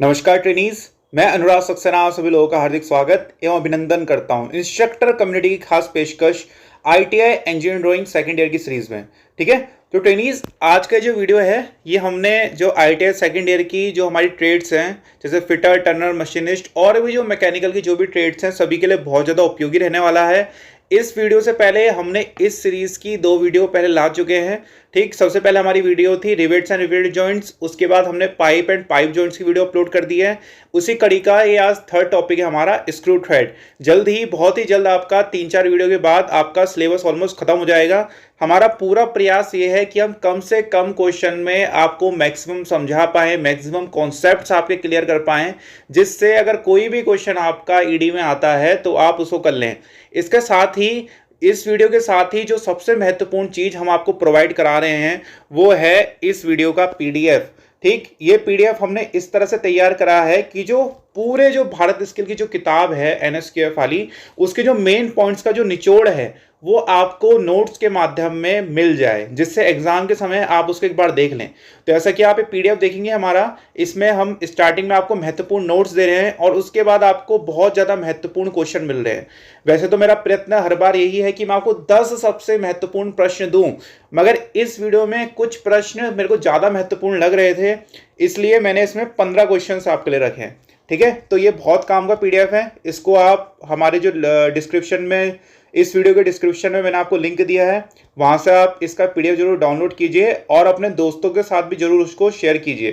नमस्कार ट्रेनीज। मैं अनुराग सक्सेना आप सभी लोगों का हार्दिक स्वागत एवं अभिनंदन करता हूं इंस्ट्रक्टर कम्युनिटी की खास पेशकश ITI engineering drawing second year की सीरीज में। ठीक है, तो ट्रेनीज आज का जो वीडियो है ये हमने जो आईटीआई सेकंड ईयर की जो हमारी ट्रेड्स हैं जैसे फिटर, टर्नर, मशीनिस्ट और भी जो मैकेनिकल की जो भी ट्रेड्स हैं सभी के लिए बहुत ज़्यादा उपयोगी रहने वाला है। इस वीडियो से पहले हमने इस सीरीज की 2 वीडियो पहले ला चुके हैं। ठीक, सबसे पहले हमारी वीडियो थी रिवेट्स एंड रिवेटेड जॉइंट्स, उसके बाद हमने पाइप एंड पाइप जॉइंट्स की वीडियो अपलोड कर दी है। उसी कड़ी का ये आज थर्ड टॉपिक है हमारा स्क्रू थ्रेड। जल्द ही, बहुत ही जल्द आपका 3-4 वीडियो के बाद आपका सिलेबस ऑलमोस्ट खत्म हो जाएगा। हमारा पूरा प्रयास ये है कि हम कम से कम क्वेश्चन में आपको मैक्सिमम समझा पाएं, मैक्सिमम कॉन्सेप्ट्स आपके क्लियर कर पाएं, जिससे अगर कोई भी क्वेश्चन आपका ईडी में आता है तो आप उसको कर लें। इसके साथ ही इस वीडियो के साथ ही जो सबसे महत्वपूर्ण चीज हम आपको प्रोवाइड करा रहे हैं वो है इस वीडियो का पीडीएफ। ठीक, ये पीडीएफ हमने इस तरह से तैयार करा है कि जो पूरे जो भारत स्किल की जो किताब है एनएसक्यूएफ वाली, उसके जो मेन पॉइंट्स का जो निचोड़ है वो आपको नोट्स के माध्यम में मिल जाए, जिससे एग्जाम के समय आप उसको एक बार देख लें। तो ऐसा कि आप ये पीडीएफ देखेंगे हमारा, इसमें हम स्टार्टिंग में आपको महत्वपूर्ण नोट्स दे रहे हैं और उसके बाद आपको बहुत ज़्यादा महत्वपूर्ण क्वेश्चन मिल रहे हैं। वैसे तो मेरा प्रयत्न हर बार यही है कि मैं आपको 10 सबसे महत्वपूर्ण प्रश्न दूं, मगर इस वीडियो में कुछ प्रश्न मेरे को ज़्यादा महत्वपूर्ण लग रहे थे, इसलिए मैंने इसमें 15 क्वेश्चन आपके लिए रखे हैं। ठीक है, तो ये बहुत काम का पीडीएफ है। इसको आप हमारे जो डिस्क्रिप्शन में, इस वीडियो के डिस्क्रिप्शन में मैंने आपको लिंक दिया है, वहां से आप इसका पीडीएफ जरूर डाउनलोड कीजिए और अपने दोस्तों के साथ भी जरूर उसको शेयर कीजिए।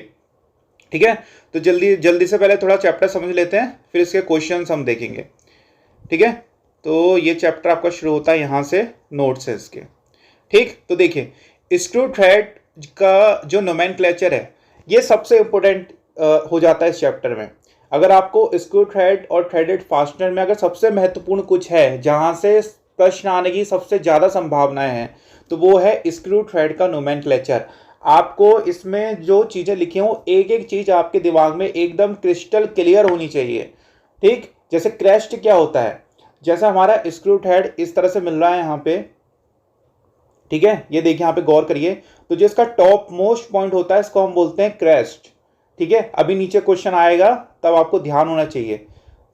ठीक है, तो जल्दी से पहले थोड़ा चैप्टर समझ लेते हैं, फिर इसके क्वेश्चन हम देखेंगे। ठीक है, तो ये चैप्टर आपका शुरू होता है यहाँ से, नोट्स है इसके। ठीक, तो देखिए स्क्रू थ्रेड का जो नोमेनक्लेचर है ये सबसे इंपॉर्टेंट हो जाता है इस चैप्टर में। अगर आपको स्क्रू थ्रेड और थ्रेडेड फास्टनर में अगर सबसे महत्वपूर्ण कुछ है जहां से प्रश्न आने की सबसे ज़्यादा संभावनाएं हैं तो वो है स्क्रू थ्रेड का नोमेनक्लेचर। आपको इसमें जो चीज़ें लिखी हों एक एक चीज़ आपके दिमाग में एकदम क्रिस्टल क्लियर होनी चाहिए। ठीक, जैसे क्रेस्ट क्या होता है, जैसा हमारा स्क्रू थ्रेड इस तरह से मिल रहा है यहाँ पे। ठीक है, ये देखिए यहाँ पे गौर करिए, तो जो इसका टॉप मोस्ट पॉइंट होता है इसको हम बोलते हैं क्रेस्ट। ठीक है, अभी नीचे क्वेश्चन आएगा तब आपको ध्यान होना चाहिए।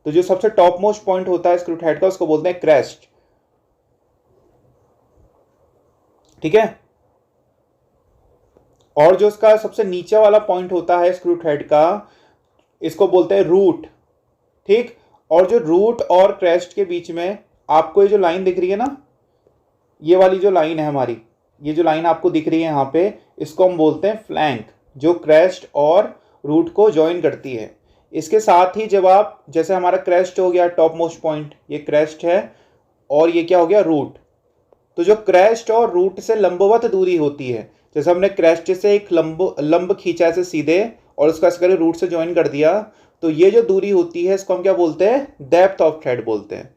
तो जो सबसे टॉप मोस्ट पॉइंट होता है स्क्रू थ्रेड का उसको बोलते हैं क्रेस्ट। ठीक है, और जो इसका सबसे नीचे वाला पॉइंट होता है स्क्रू थ्रेड का इसको बोलते हैं रूट। ठीक, और जो रूट और क्रेस्ट के बीच में आपको ये जो लाइन दिख रही है ना, ये वाली जो लाइन है हमारी, ये जो लाइन आपको दिख रही है यहाँ पे, इसको हम बोलते हैं फ्लैंक, जो क्रेस्ट और रूट को ज्वाइन करती है। इसके साथ ही जब आप, जैसे हमारा क्रेस्ट हो गया टॉप मोस्ट पॉइंट, ये क्रेस्ट है और ये क्या हो गया रूट, तो जो क्रेस्ट और रूट से लंबवत दूरी होती है, जैसे हमने क्रेस्ट से एक लंब खींचा ऐसे सीधे और उसका इसका रूट से ज्वाइन कर दिया, तो ये जो दूरी होती है इसको हम क्या बोलते हैं, डेप्थ ऑफ थ्रेड बोलते हैं।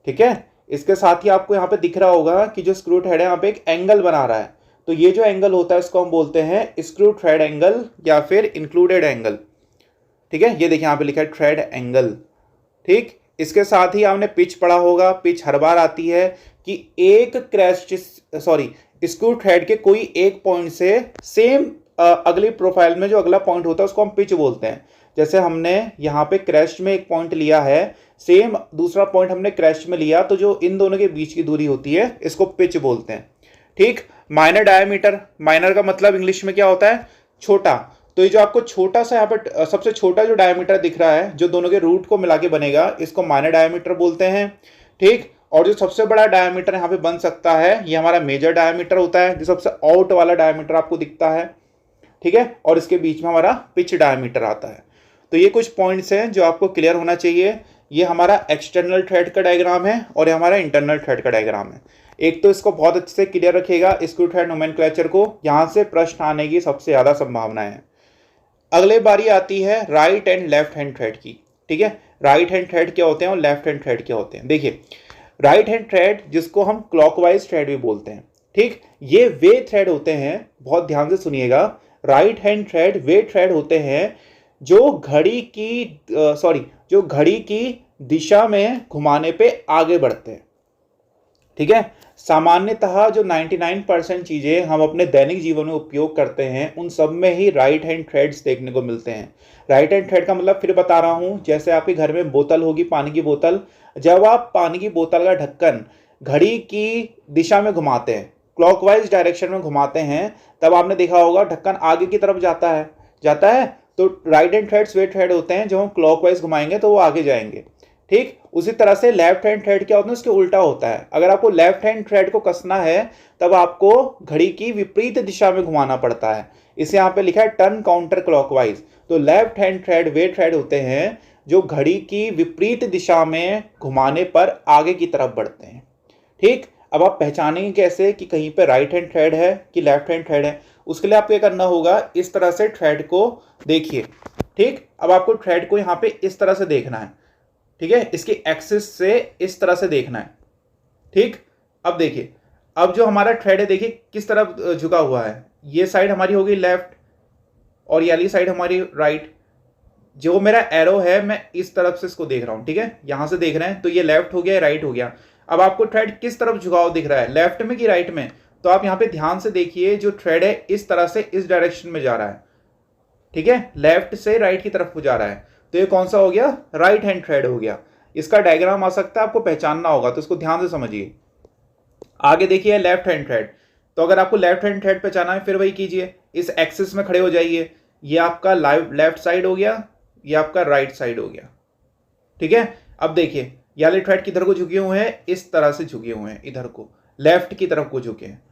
ठीक है, इसके साथ ही आपको यहाँ पे दिख रहा होगा कि जो स्क्रू थ्रेड है यहाँ पे एक एंगल बना रहा है, तो ये जो एंगल होता है इसको हम बोलते हैं स्क्रू थ्रेड एंगल या फिर इंक्लूडेड एंगल। ठीक है, ये देखिए यहाँ पे लिखा है थ्रेड एंगल। ठीक, इसके साथ ही आपने पिच पढ़ा होगा। पिच हर बार आती है कि एक स्क्रू थ्रेड के कोई एक पॉइंट से सेम अगली प्रोफाइल में जो अगला पॉइंट होता है उसको हम पिच बोलते हैं। जैसे हमने यहाँ पे क्रेस्ट में एक पॉइंट लिया है, सेम दूसरा पॉइंट हमने क्रेस्ट में लिया, तो जो इन दोनों के बीच की दूरी होती है इसको पिच बोलते हैं। ठीक, माइनर डायमीटर, माइनर का मतलब इंग्लिश में क्या होता है, छोटा। तो ये जो आपको छोटा सा यहाँ पे सबसे छोटा जो डायमीटर दिख रहा है जो दोनों के रूट को मिला के बनेगा, इसको माइनर डायमीटर बोलते हैं। ठीक, और जो सबसे बड़ा डायमीटर यहाँ पे बन सकता है ये हमारा मेजर डायमीटर होता है, जो सबसे आउट वाला डायमीटर आपको दिखता है। ठीक है, और इसके बीच में हमारा पिच डायमीटर आता है। तो ये कुछ पॉइंट्स हैं जो आपको क्लियर होना चाहिए। ये हमारा एक्सटर्नल थ्रेड का डायग्राम है और ये हमारा इंटरनल थ्रेड का डायग्राम है। एक तो इसको बहुत अच्छे से क्लियर रखिएगा स्क्रू थ्रेड नोमेनक्लेचर को, यहाँ से प्रश्न आने की सबसे ज़्यादा संभावना है। अगले बारी आती है right and left hand thread की। ठीक है, राइट हैंड थ्रेड क्या होते हैं और लेफ्ट हैंड थ्रेड क्या होते हैं। देखिए, राइट हैंड थ्रेड जिसको हम क्लॉकवाइज थ्रेड भी बोलते हैं। ठीक, ये वे थ्रेड होते हैं, बहुत ध्यान से सुनिएगा, राइट हैंड थ्रेड वे थ्रेड होते हैं जो घड़ी की दिशा में घुमाने पे आगे बढ़ते हैं। ठीक है, सामान्यतः जो 99% चीज़ें हम अपने दैनिक जीवन में उपयोग करते हैं उन सब में ही राइट हैंड थ्रेड्स देखने को मिलते हैं। राइट हैंड थ्रेड का मतलब फिर बता रहा हूँ, जैसे आपके घर में बोतल होगी, पानी की बोतल, जब आप पानी की बोतल का ढक्कन घड़ी की दिशा में घुमाते हैं, क्लॉकवाइज डायरेक्शन में घुमाते हैं, तब आपने देखा होगा ढक्कन आगे की तरफ जाता है। तो राइट हैंड थ्रेड्स वे थ्रेड होते हैं, जब हम क्लॉकवाइज घुमाएंगे तो वो आगे जाएंगे। ठीक उसी तरह से लेफ्ट हैंड थ्रेड क्या होता है, उसके उल्टा होता है। अगर आपको लेफ्ट हैंड थ्रेड को कसना है तब आपको घड़ी की विपरीत दिशा में घुमाना पड़ता है। इसे यहाँ पे लिखा है टर्न काउंटर क्लॉकवाइज। तो लेफ्ट हैंड थ्रेड वे थ्रेड होते हैं जो घड़ी की विपरीत दिशा में घुमाने पर आगे की तरफ बढ़ते हैं। ठीक, अब आप पहचानेंगे कैसे कि कहीं पे राइट हैंड थ्रेड है कि लेफ्ट हैंड थ्रेड है। उसके लिए आपको क्या करना होगा, इस तरह से थ्रेड को देखिए। ठीक, अब आपको थ्रेड को यहाँ पे इस तरह से देखना है। ठीक है, इसकी एक्सिस से इस तरह से देखना है। ठीक, अब देखिए, अब जो हमारा थ्रेड है देखिए किस तरफ झुका हुआ है। ये साइड हमारी होगी लेफ्ट और ये वाली साइड हमारी राइट। जो मेरा एरो है मैं इस तरफ से इसको देख रहा हूं। ठीक है, यहां से देख रहे हैं तो ये लेफ्ट हो गया, राइट हो गया। अब आपको थ्रेड किस तरफ झुकाव दिख रहा है, लेफ्ट में कि राइट में? तो आप यहाँ पे ध्यान से देखिए, जो थ्रेड है इस तरह से इस डायरेक्शन में जा रहा है। ठीक है, लेफ्ट से राइट की तरफ को जा रहा है। तो ये कौन सा हो गया, राइट हैंड थ्रेड हो गया। इसका डायग्राम आ सकता है, आपको पहचानना होगा, तो इसको ध्यान से समझिए। आगे देखिए लेफ्ट हैंड थ्रेड। तो अगर आपको लेफ्ट हैंड थ्रेड पहचाना है फिर वही कीजिए, इस एक्सिस में खड़े हो जाइए। ये आपका लेफ्ट साइड हो गया, ये आपका राइट साइड हो गया। ठीक है, अब देखिए ये वाले थ्रेड किधर को झुके हुए हैं, इस तरह से झुके हुए हैं, इधर को लेफ्ट की तरफ को झुके हैं।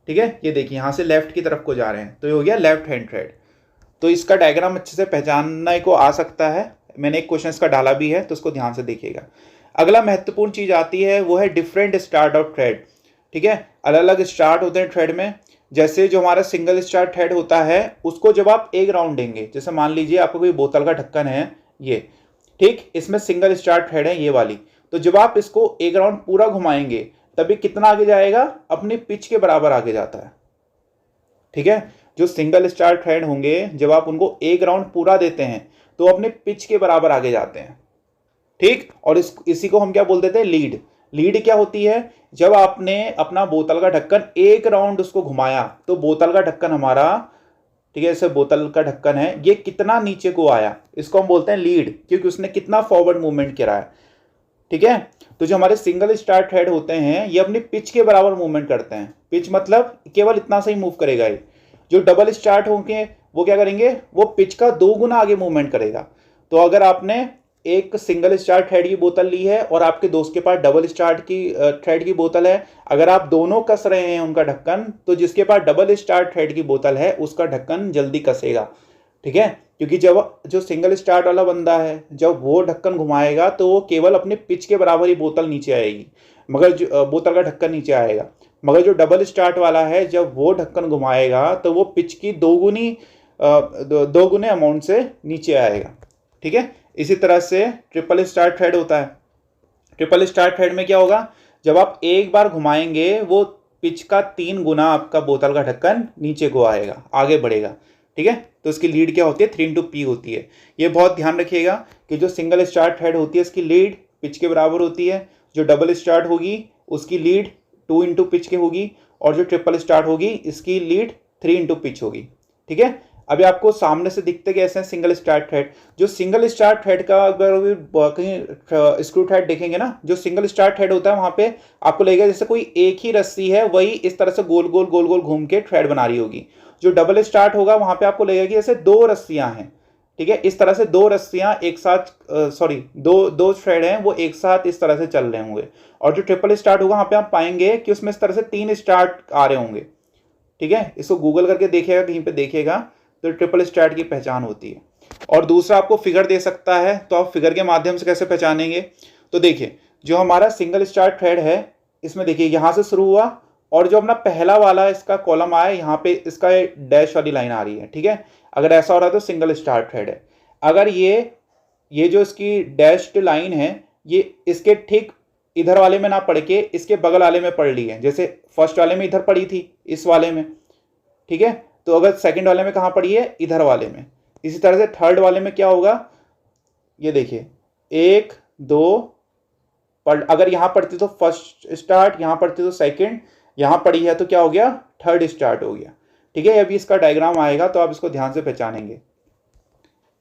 ठीक है, ये देखिए यहां से लेफ्ट की तरफ को जा रहे हैं, तो ये हो गया लेफ्ट हैंड थ्रेड। तो इसका डायग्राम अच्छे से पहचानने को आ सकता है। मैंने एक क्वेश्चन इसका डाला भी है, तो उसको ध्यान से देखिएगा। अगला महत्वपूर्ण चीज आती है, वो है डिफरेंट स्टार्ट ऑफ थ्रेड। ठीक है, अलग अलग स्टार्ट होते हैं थ्रेड में। जैसे जो हमारा सिंगल स्टार्ट थ्रेड होता है उसको जब आप एक राउंड देंगे, जैसे मान लीजिए आपको कोई बोतल का ढक्कन है ये, ठीक, इसमें सिंगल स्टार्ट थ्रेड है ये वाली। तो जब आप इसको एक राउंड पूरा घुमाएंगे तभी कितना आगे जाएगा, अपनी पिच के बराबर आगे जाता है। ठीक है, जो सिंगल स्टार्ट थ्रेड होंगे जब आप उनको एक राउंड पूरा देते हैं तो अपने पिच के बराबर आगे जाते हैं। ठीक, और इसी को हम क्या बोल देते हैं, लीड। लीड क्या होती है, जब आपने अपना बोतल का ढक्कन एक राउंड उसको घुमाया तो बोतल का ढक्कन हमारा, ठीक है, जैसे बोतल का ढक्कन है ये कितना नीचे को आया, इसको हम बोलते हैं लीड, क्योंकि उसने कितना फॉरवर्ड मूवमेंट करा है। ठीक है, तो जो हमारे सिंगल स्टार्ट थ्रेड होते हैं ये अपनी पिच के बराबर मूवमेंट करते हैं। पिच मतलब केवल इतना सा ही मूव करेगा ये। जो डबल स्टार्ट होंगे वो क्या करेंगे, वो पिच का 2 गुना आगे मूवमेंट करेगा। तो अगर आपने एक सिंगल स्टार्ट थ्रेड की बोतल ली है और आपके दोस्त के पास डबल स्टार्ट की थ्रेड की बोतल है, अगर आप दोनों कस रहे हैं उनका ढक्कन, तो जिसके पास डबल स्टार्ट थ्रेड की बोतल है उसका ढक्कन जल्दी कसेगा। ठीक है, क्योंकि जब जो सिंगल स्टार्ट वाला बंदा है जब वो ढक्कन घुमाएगा तो वो केवल अपने पिच के बराबर ही बोतल नीचे आएगी, मगर जो बोतल का ढक्कन नीचे आएगा। मगर जो डबल स्टार्ट वाला है जब वो ढक्कन घुमाएगा तो वो पिच की 2 गुने अमाउंट से नीचे आएगा। ठीक है, इसी तरह से ट्रिपल स्टार्ट थ्रेड होता है। ट्रिपल स्टार्ट थ्रेड में क्या होगा, जब आप एक बार घुमाएंगे वो पिच का 3 गुना आपका बोतल का ढक्कन नीचे को आएगा, आगे बढ़ेगा। ठीक है, तो इसकी लीड क्या होती है, 3x P होती है। ये बहुत ध्यान रखिएगा कि जो सिंगल स्टार्ट थ्रेड होती है इसकी लीड पिच के बराबर होती है, जो डबल स्टार्ट होगी उसकी लीड 2 पिच के होगी, और जो ट्रिपल स्टार्ट होगी इसकी लीड 3 पिच होगी। ठीक है, अभी आपको सामने से दिखते कैसे हैं सिंगल स्टार्ट थ्रेड। जो सिंगल स्टार्ट थ्रेड का अगर कहीं स्क्रू थ्रेड देखेंगे ना, जो सिंगल स्टार्ट थ्रेड होता है वहां पे आपको लगेगा जैसे कोई एक ही रस्सी है वही इस तरह से गोल गोल गोल गोल घूम के थ्रेड बना रही होगी। जो डबल स्टार्ट होगा वहां पे आपको लगेगा कि जैसे 2 रस्सियां हैं। ठीक है, इस तरह से 2 रस्सियां एक साथ दो थ्रेड हैं वो एक साथ इस तरह से चल रहे होंगे। और जो ट्रिपल स्टार्ट होगा वहां पे आप पाएंगे कि उसमें इस तरह से 3 स्टार्ट आ रहे होंगे। ठीक है, इसको गूगल करके देखिएगा, कहीं पे देखिएगा तो ट्रिपल स्टार्ट की पहचान होती है। और दूसरा आपको फिगर दे सकता है, तो आप फिगर के माध्यम से कैसे पहचानेंगे, तो देखिए जो हमारा सिंगल स्टार्ट थ्रेड है इसमें देखिए यहां से शुरू हुआ और जो अपना पहला वाला इसका कॉलम आया यहाँ पे इसका डैश वाली लाइन आ रही है। ठीक है, अगर ऐसा हो रहा है तो सिंगल स्टार्ट थ्रेड है। अगर ये जो इसकी डैश्ड लाइन है ये इसके ठीक इधर वाले में ना पड़ के इसके बगल वाले में पड़ ली है, जैसे फर्स्ट वाले में इधर पड़ी थी इस वाले में। ठीक है, तो अगर सेकंड वाले में कहाँ पड़ी है, इधर वाले में। इसी तरह से थर्ड वाले में क्या होगा, ये देखिए 1 2 पर अगर यहाँ पढ़ती तो फर्स्ट स्टार्ट, यहाँ पढ़ती तो सेकंड, यहाँ पढ़ी है तो क्या हो गया, थर्ड स्टार्ट हो गया। ठीक है, अभी इसका डायग्राम आएगा तो आप इसको ध्यान से पहचानेंगे।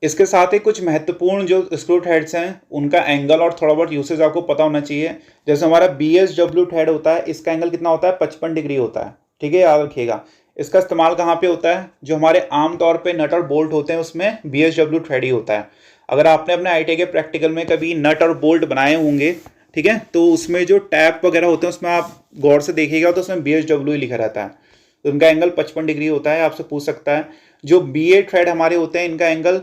इसके साथ ही कुछ महत्वपूर्ण जो स्क्रू थ्रेड्स हैं उनका एंगल और थोड़ा बहुत यूसेज आपको पता होना चाहिए। जैसे हमारा BSW थ्रेड होता है, इसका एंगल कितना होता है, 55 डिग्री होता है। ठीक है, याद रखिएगा। इसका इस्तेमाल कहाँ पे होता है, जो हमारे आम तौर पे नट और बोल्ट होते हैं उसमें BSW थ्रेड ही होता है। अगर आपने अपने ITI के प्रैक्टिकल में कभी नट और बोल्ट बनाए होंगे, ठीक है, तो उसमें जो टैप वगैरह होते हैं उसमें आप गौर से देखिएगा तो उसमें BSW ही लिखा रहता है। तो उनका एंगल 55 डिग्री होता है, आपसे पूछ सकता है। जो BA थ्रेड हमारे होते हैं इनका एंगल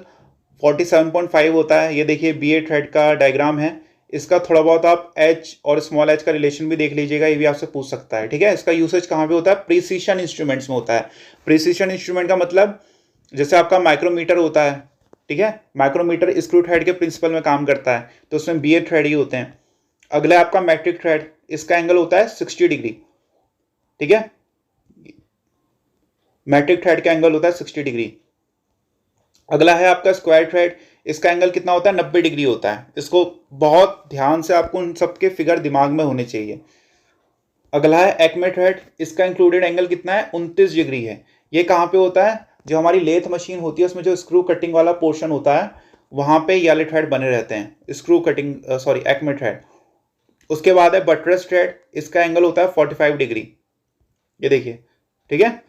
47.5 होता है। ये देखिए BA थ्रेड का डायग्राम है। इसका थोड़ा बहुत आप H और स्मॉल h का रिलेशन भी देख लीजिएगा, ये भी आपसे पूछ सकता है। ठीक है, इसका यूसेज कहाँ पे होता है, प्रिसीशन इंस्ट्रूमेंट्स में होता है। प्रिसीशन इंस्ट्रूमेंट का मतलब जैसे आपका माइक्रोमीटर होता है, ठीक है, माइक्रोमीटर स्क्रू थ्रेड के प्रिंसिपल में काम करता है, तो उसमें BA थ्रेड ही होते हैं। अगला है आपका मैट्रिक थ्रेड, इसका एंगल होता है 60 डिग्री। ठीक है, मैट्रिक थ्रेड का एंगल होता है 60 डिग्री। अगला है आपका स्क्वायर थ्रेड, इसका एंगल कितना होता है, 90 डिग्री होता है। इसको बहुत ध्यान से आपको उन सबके फिगर दिमाग में होने चाहिए। अगला है एक्मे थ्रेड, इसका इंक्लूडेड एंगल कितना है, 29 डिग्री है। ये कहाँ पे होता है, जो हमारी लेथ मशीन होती है उसमें जो स्क्रू कटिंग वाला पोर्शन होता है वहां पे ये वाले थ्रेड बने रहते हैं, screw cutting sorry Acme thread. उसके बाद है बटरेस थ्रेड, इसका एंगल होता है 45 डिग्री, ये देखिए। ठीक है,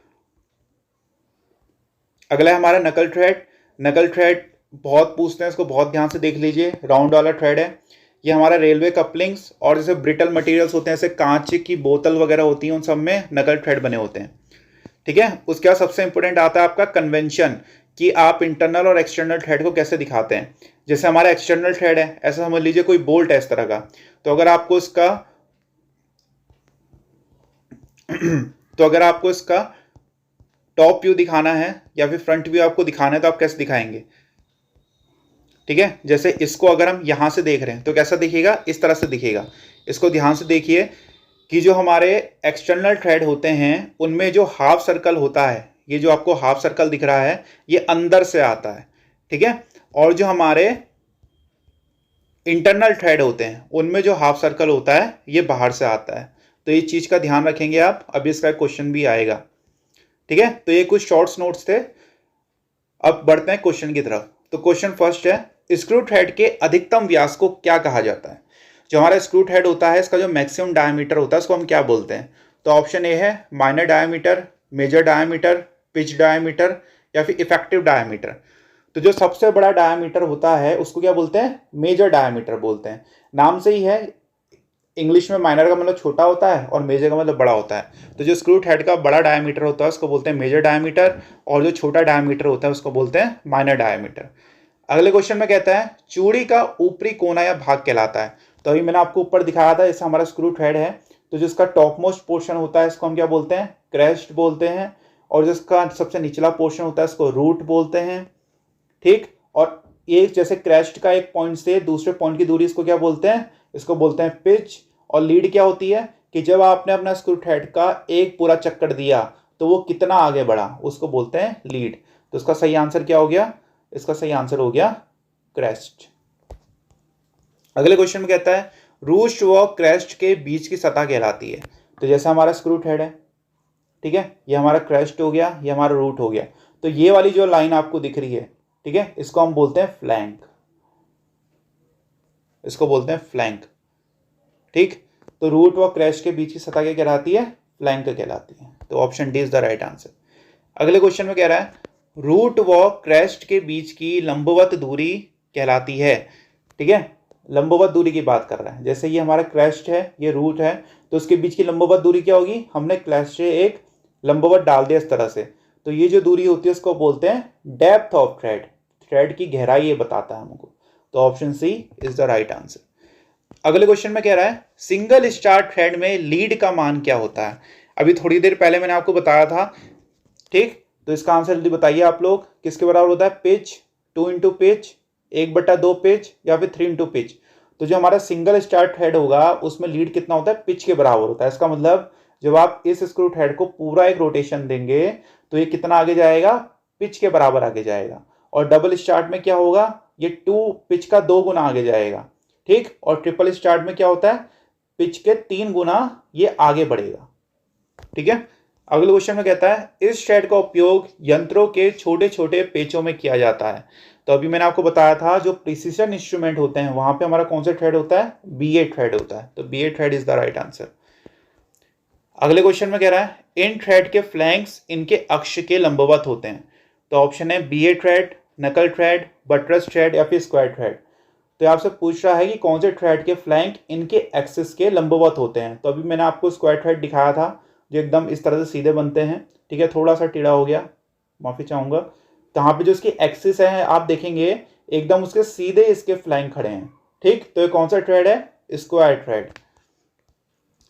अगला है हमारा नकल थ्रेड। नकल थ्रेड बहुत पूछते हैं, इसको बहुत ध्यान से देख लीजिए, राउंड वाला थ्रेड है। ये हमारा रेलवे कपलिंग्स और जैसे ब्रिटल मटेरियल्स होते हैं, जैसे कांच की बोतल वगैरह होती हैं, उन सब में नकल थ्रेड बने होते हैं। ठीक है, उसके बाद सबसे इंपॉर्टेंट आता है आपका कन्वेंशन, कि आप इंटरनल और एक्सटर्नल थ्रेड को कैसे दिखाते हैं। जैसे हमारा एक्सटर्नल थ्रेड है, ऐसा समझ लीजिए कोई बोल्ट है इस तरह का, तो अगर आपको इसका तो अगर आपको इसका टॉप व्यू दिखाना है या फिर फ्रंट व्यू आपको दिखाना है तो आप कैसे दिखाएंगे। ठीक है, जैसे इसको अगर हम यहां से देख रहे हैं तो कैसा दिखेगा, इस तरह से दिखेगा। इसको ध्यान से देखिए कि जो हमारे एक्सटर्नल थ्रेड होते हैं उनमें जो हाफ सर्कल होता है, ये जो आपको हाफ सर्कल दिख रहा है ये अंदर से आता है। ठीक है, और जो हमारे इंटरनल थ्रेड होते हैं उनमें जो हाफ सर्कल होता है ये बाहर से आता है। तो ये चीज का ध्यान रखेंगे आप, अभी इसका क्वेश्चन भी आएगा। ठीक है, तो ये कुछ शॉर्ट्स नोट्स थे। अब बढ़ते हैं क्वेश्चन की तरफ। तो क्वेश्चन फर्स्ट है, स्क्रू थ्रेड के अधिकतम व्यास को क्या कहा जाता है। जो हमारा स्क्रू थ्रेड होता है इसका जो मैक्सिमम डायमीटर होता है उसको हम क्या बोलते हैं। तो ऑप्शन ए है minor diameter, major diameter, pitch diameter या फिर इफेक्टिव डायमीटर। तो जो सबसे बड़ा डायमीटर होता है उसको क्या बोलते हैं, मेजर डायमीटर बोलते हैं। नाम से ही है, इंग्लिश में माइनर का मतलब छोटा होता है और मेजर का मतलब बड़ा होता है। तो जो स्क्रू थ्रेड का बड़ा डायमीटर होता है उसको बोलते हैं मेजर डायमीटर, और जो छोटा डायमीटर होता है उसको बोलते हैं माइनर डायमीटर। अगले क्वेश्चन में कहता है चूड़ी का ऊपरी कोना या भाग कहलाता है। तो अभी मैंने आपको ऊपर दिखाया था, जैसे हमारा स्क्रू थ्रेड है तो जिसका टॉप मोस्ट पोर्शन होता है इसको हम क्या बोलते हैं, क्रेस्ट बोलते हैं, और जिसका सबसे निचला पोर्शन होता है इसको रूट बोलते हैं। ठीक, और ये जैसे क्रेस्ट का एक पॉइंट से दूसरे पॉइंट की दूरी इसको क्या बोलते हैं, इसको बोलते हैं पिच। और लीड क्या होती है कि जब आपने अपना स्क्रू थ्रेड का एक पूरा चक्कर दिया तो वो कितना आगे बढ़ा उसको बोलते हैं लीड। तो इसका सही आंसर क्या हो गया, इसका सही आंसर हो गया क्रेस्ट। अगले क्वेश्चन में कहता है रूट व क्रेस्ट के बीच की सतह कहलाती है। तो जैसा हमारा स्क्रू थ्रेड है, ठीक है, ये हमारा क्रेस्ट हो गया, ये हमारा रूट हो गया। तो ये वाली जो लाइन आपको दिख रही है, ठीक है, इसको हम बोलते हैं फ्लैंक, इसको बोलते हैं फ्लैंक। ठीक, तो रूट व क्रेस्ट के बीच की सतह क्या कहलाती है, फ्लैंक कहलाती है। तो option D is the right answer. अगले क्वेश्चन में कह रहा है रूट व क्रेस्ट के बीच की लंबवत दूरी कहलाती है। ठीक है, लंबवत दूरी की बात कर रहा है। जैसे ये हमारा क्रेस्ट है, ये रूट है, तो उसके बीच की लंबवत दूरी क्या होगी, हमने क्रेस्ट से एक लंबवत डाल दिया इस तरह से, तो ये जो दूरी होती है उसको बोलते हैं डेप्थ ऑफ थ्रेड। थ्रेड की गहराई ये बताता है हमको। तो option C is the right answer. अगले क्वेश्चन में कह रहा है सिंगल स्टार थ्रेड में लीड का मान क्या होता है। अभी थोड़ी देर पहले मैंने आपको बताया था। ठीक, तो इसका आंसर जल्दी बताइए आप लोग, किसके बराबर होता है, पिच 2 इंटू पिच, 1/2 पिच, या फिर 3 इंटू पिच। तो जो हमारा सिंगल स्टार थ्रेड होगा उसमें लीड कितना होता है, पिच के बराबर होता है। इसका मतलब जब आप इस स्क्रू थ्रेड को पूरा एक रोटेशन देंगे तो ये कितना आगे जाएगा, पिच के बराबर आगे जाएगा। और डबल स्टार्ट में क्या होगा, ये 2 पिच का 2 गुना आगे जाएगा। ठीक। और ट्रिपल स्टार्ट में क्या होता है, पिच के 3 गुना ये आगे बढ़ेगा, ठीक है। अगले क्वेश्चन में कहता है इस थ्रेड का उपयोग यंत्रों के छोटे छोटे पेचों में किया जाता है। तो अभी मैंने आपको बताया था जो प्रिसीजन इंस्ट्रूमेंट होते हैं वहां पे हमारा कौन सा थ्रेड होता है, BA थ्रेड होता है। तो BA thread is the right answer. अगले क्वेश्चन में कह रहा है इन थ्रेड के फ्लैंक्स इनके अक्ष के लंबवत होते हैं। तो ऑप्शन है BA थ्रेड, नकल थ्रेड, बटरस थ्रेड या फिर स्क्वायर थ्रेड। तो आपसे पूछ रहा है कि कौन से थ्रेड के फ्लैंक इनके एक्सिस के लंबवत होते हैं। तो अभी मैंने आपको स्क्वायर थ्रेड दिखाया था जो एकदम इस तरह से सीधे बनते हैं, ठीक है। थोड़ा सा टेढ़ा हो गया, माफी चाहूंगा। तो यहाँ पे जो इसकी एक्सिस है आप देखेंगे एकदम उसके सीधे इसके फ्लैंक खड़े हैं, ठीक। तो ये कौन सा थ्रेड है, स्क्वायर थ्रेड।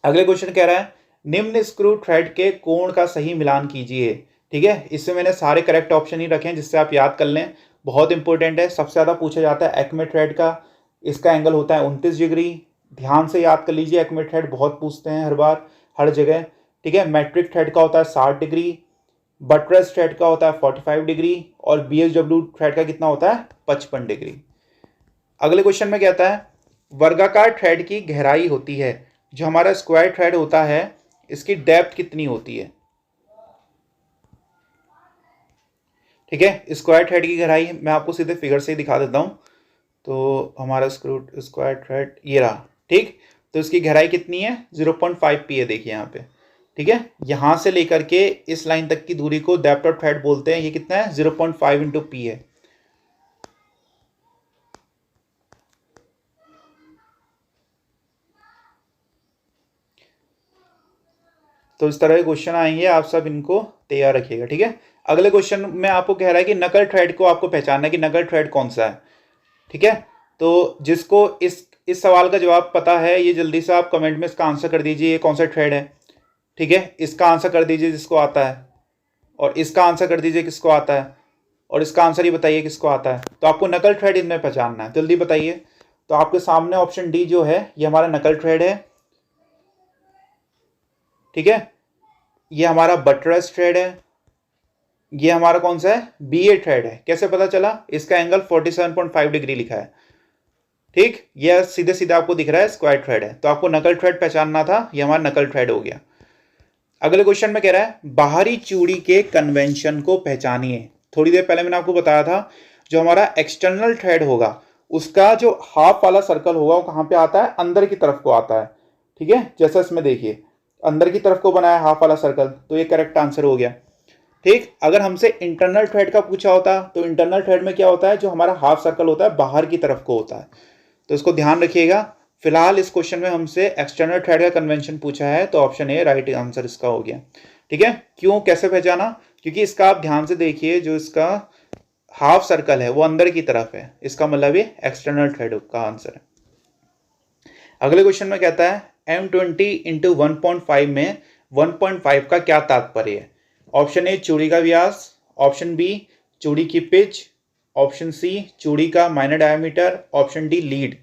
अगले क्वेश्चन कह रहा है निम्न स्क्रू थ्रेड के कोण का सही मिलान कीजिए, ठीक है। इससे मैंने सारे करेक्ट ऑप्शन ही रखे हैं जिससे आप याद कर लें, बहुत इंपॉर्टेंट है। सबसे ज्यादा पूछा जाता है एक्मे थ्रेड का, इसका एंगल होता है 29 डिग्री। ध्यान से याद कर लीजिए, एक्मे थ्रेड बहुत पूछते हैं हर बार हर जगह, ठीक है। मैट्रिक थ्रेड का होता है 60 डिग्री, बटरस थ्रेड का होता है 45 डिग्री और BSW थ्रेड का कितना होता है 55 डिग्री। अगले क्वेश्चन में कहता है वर्गाकार थ्रेड की गहराई होती है, जो हमारा स्क्वायर थ्रेड होता है इसकी डेप्थ कितनी होती है, ठीक है। स्क्वायर थ्रेड की गहराई मैं आपको सीधे फिगर से ही दिखा देता हूं। तो हमारा स्क्वायर थ्रेड ये रहा, ठीक। तो इसकी गहराई कितनी है 0.5 पी है, देखिए यहाँ पे, ठीक है। यहां से लेकर के इस लाइन तक की दूरी को डेप्थ ऑफ थ्रेड बोलते हैं। ये कितना है 0.5 इंटू पी है। तो इस तरह के क्वेश्चन आएंगे, आप सब इनको तैयार रखिएगा, ठीक है। अगले क्वेश्चन में आपको कह रहा है कि नकल थ्रेड को आपको पहचानना है कि नकल थ्रेड कौन सा है, ठीक है। तो जिसको इस सवाल का जवाब पता है ये जल्दी से आप कमेंट में इसका आंसर कर दीजिए, ये कौन सा थ्रेड है, ठीक है। इसका आंसर कर दीजिए जिसको आता है, और इसका आंसर कर दीजिए किसको आता है, और इसका आंसर ही बताइए किसको आता है। तो आपको नकल थ्रेड इनमें पहचानना है, जल्दी बताइए। तो आपके सामने ऑप्शन डी जो है ये हमारा नकल थ्रेड है, ठीक है। ये हमारा बटरस थ्रेड है, ये हमारा कौन सा है BA थ्रेड है। कैसे पता चला, इसका एंगल 47.5 डिग्री लिखा है, ठीक। ये सीधे सीधे आपको दिख रहा है स्क्वायर थ्रेड है। तो आपको नकल थ्रेड पहचानना था, ये हमारा नकल थ्रेड हो गया। अगले क्वेश्चन में कह रहा है बाहरी चूड़ी के कन्वेंशन को पहचानिए। थोड़ी देर पहले मैंने आपको बताया था जो हमारा एक्सटर्नल थ्रेड होगा उसका जो हाफ वाला सर्कल होगा वो कहां पे आता है, अंदर की तरफ को आता है, ठीक है। जैसा इसमें देखिए अंदर की तरफ को बनाया हाफ वाला सर्कल, तो ये करेक्ट आंसर हो गया, ठीक। अगर हमसे इंटरनल थ्रेड का पूछा होता तो इंटरनल थ्रेड में क्या होता है, जो हमारा हाफ सर्कल होता है बाहर की तरफ को होता है। तो इसको ध्यान रखिएगा। फिलहाल इस क्वेश्चन में हमसे एक्सटर्नल थ्रेड का कन्वेंशन पूछा है, तो ऑप्शन ए राइट आंसर इसका हो गया, ठीक है। क्यों, कैसे पहचाना, क्योंकि इसका आप ध्यान से देखिए जो इसका हाफ सर्कल है वो अंदर की तरफ है, इसका मतलब ये एक्सटर्नल थ्रेड का आंसर है। अगले क्वेश्चन में कहता है M20 इंटू 1.5 में 1.5 का क्या तात्पर्य है। ऑप्शन ए चूड़ी का व्यास, ऑप्शन बी चूड़ी की पिच, ऑप्शन सी चूड़ी का minor diameter, option D lead.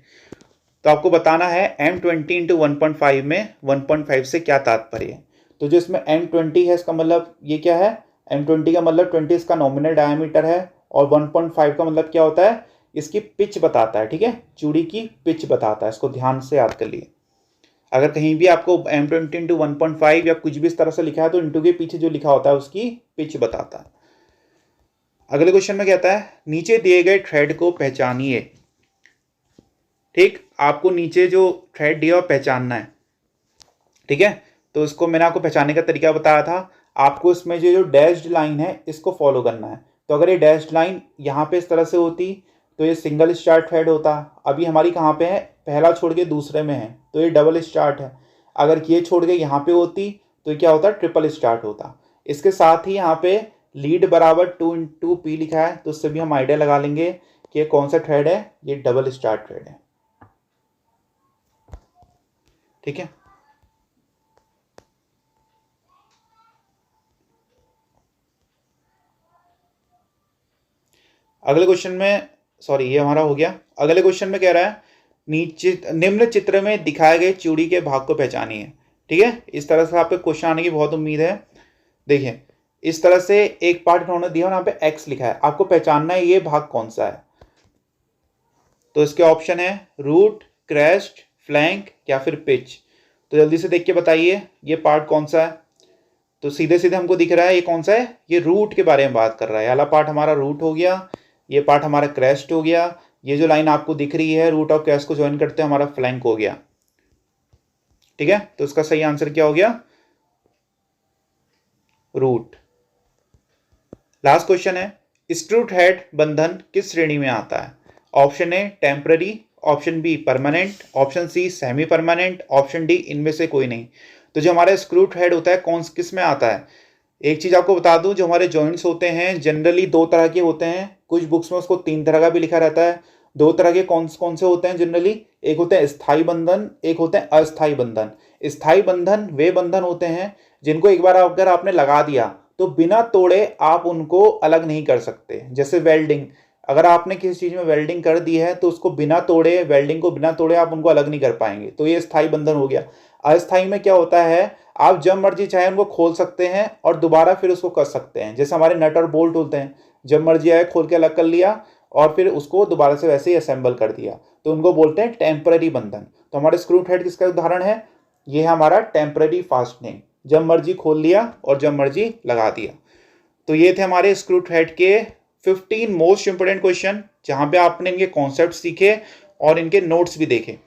तो आपको बताना है M20 इंटू 1.5 में 1.5 से क्या तात्पर्य है। तो जो इसमें M20 है इसका मतलब ये क्या है, M20 का मतलब 20 इसका नॉमिनल डायमीटर है, और 1.5 का मतलब क्या होता है, इसकी पिच बताता है, ठीक है। चूड़ी की पिच बताता है, इसको ध्यान से याद कर लिए। अगर कहीं भी आपको M20 इंटू 1.5 या कुछ भी इस तरह से लिखा है तो इंटू के पीछे जो लिखा होता है उसकी पिच बताता है। अगले क्वेश्चन में कहता है नीचे दिए गए थ्रेड को पहचानिए, ठीक। आपको नीचे जो थ्रेड दिया पहचानना है, ठीक है। तो इसको मैंने आपको पहचानने का तरीका बताया था। आपको इसमें जो डैश्ड लाइन है इसको फॉलो करना है। तो अगर ये डैश्ड लाइन यहाँ पे इस तरह से होती तो ये सिंगल स्टार्ट थ्रेड होता। अभी हमारी कहाँ पे है, पहला छोड़ के दूसरे में है, तो ये डबल स्टार्ट है। अगर ये छोड़ के यहाँ पे होती तो ये क्या होता, ट्रिपल स्टार्ट होता। इसके साथ ही यहाँ पे लीड बराबर 2 इंटू पी लिखा है, तो उससे भी हम आइडिया लगा लेंगे कि ये कौन सा थ्रेड है, ये डबल स्टार्ट थ्रेड है, ठीक है। अगले क्वेश्चन में, सॉरी ये हमारा हो गया। अगले क्वेश्चन में कह रहा है नीचे निम्न चित्र में दिखाए गए चूड़ी के भाग को पहचानिए, ठीक है। इस तरह से आपको क्वेश्चन आने की बहुत उम्मीद है। देखिए इस तरह से एक पार्ट उन्होंने दिया और यहाँ पे एक्स लिखा है, आपको पहचानना है ये भाग कौन सा है। तो इसके ऑप्शन है रूट, क्रेस्ट, फ्लैंक या फिर पिच? तो जल्दी से देख के बताइए ये पार्ट कौन सा है। तो सीधे सीधे हमको दिख रहा है ये कौन सा है, ये रूट के बारे में बात कर रहा है। ये वाला पार्ट हमारा रूट हो गया, ये पार्ट हमारा क्रेस्ट हो गया, ये जो लाइन आपको दिख रही है रूट और क्रेस्ट को ज्वाइन करते हैं हमारा फ्लैंक हो गया। ठीक है, तो इसका सही आंसर क्या हो गया, रूट। लास्ट क्वेश्चन है, स्क्रूड हेड बंधन किस श्रेणी में आता है? Option A temporary, option B permanent, option C semi permanent, option D इनमें से कोई नहीं। तो जो हमारा स्क्रूड हेड होता है कौन किस में आता है? एक चीज आपको बता दूं, जो हमारे जॉइंट्स होते हैं जनरली दो तरह के होते हैं, कुछ बुक्स में उसको तीन तरह का भी लिखा रहता है। दो तरह के कौन कौन से होते हैं जनरली? एक होते हैं स्थायी बंधन, एक होते हैं अस्थायी बंधन। स्थायी बंधन वे बंधन होते हैं जिनको एक बार अगर आपने लगा दिया तो बिना तोड़े आप उनको अलग नहीं कर सकते। जैसे वेल्डिंग, अगर आपने किसी चीज में वेल्डिंग कर दी है तो उसको बिना तोड़े, वेल्डिंग को बिना तोड़े आप उनको अलग नहीं कर पाएंगे, तो ये स्थायी बंधन हो गया। अस्थायी में क्या होता है, आप जब मर्जी चाहे उनको खोल सकते हैं और दोबारा फिर उसको कर सकते हैं। जैसे हमारे नट और बोल्ट होते हैं, जब मर्जी आए खोल के अलग कर लिया और फिर उसको दोबारा से वैसे ही असेंबल कर दिया, तो उनको बोलते हैं टेम्पररी बंधन। तो हमारे स्क्रूड हेड किसका उदाहरण है? ये है हमारा टेम्पररी फास्टनिंग, जब मर्जी खोल लिया और जब मर्जी लगा दिया। तो ये थे हमारे स्क्रूड हेड के 15 मोस्ट इंपोर्टेंट क्वेश्चन, जहां पे आपने इनके कॉन्सेप्ट सीखे और इनके नोट्स भी देखे।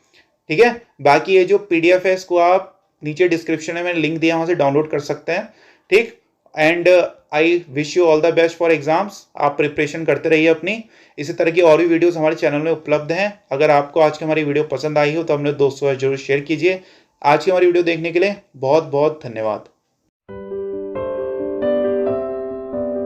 ठीक है, बाकी ये जो पीडीएफ है इसको आप नीचे डिस्क्रिप्शन में मैंने लिंक दिया, वहां से डाउनलोड कर सकते हैं। ठीक, and I wish you all the best for exams. आप प्रिपरेशन करते रहिए अपनी। इसी तरह की और भी वीडियोस हमारे चैनल में उपलब्ध हैं। अगर आपको आज की हमारी वीडियो पसंद आई हो तो अपने दोस्तों से जरूर शेयर कीजिए। आज की हमारी वीडियो देखने के लिए बहुत बहुत धन्यवाद।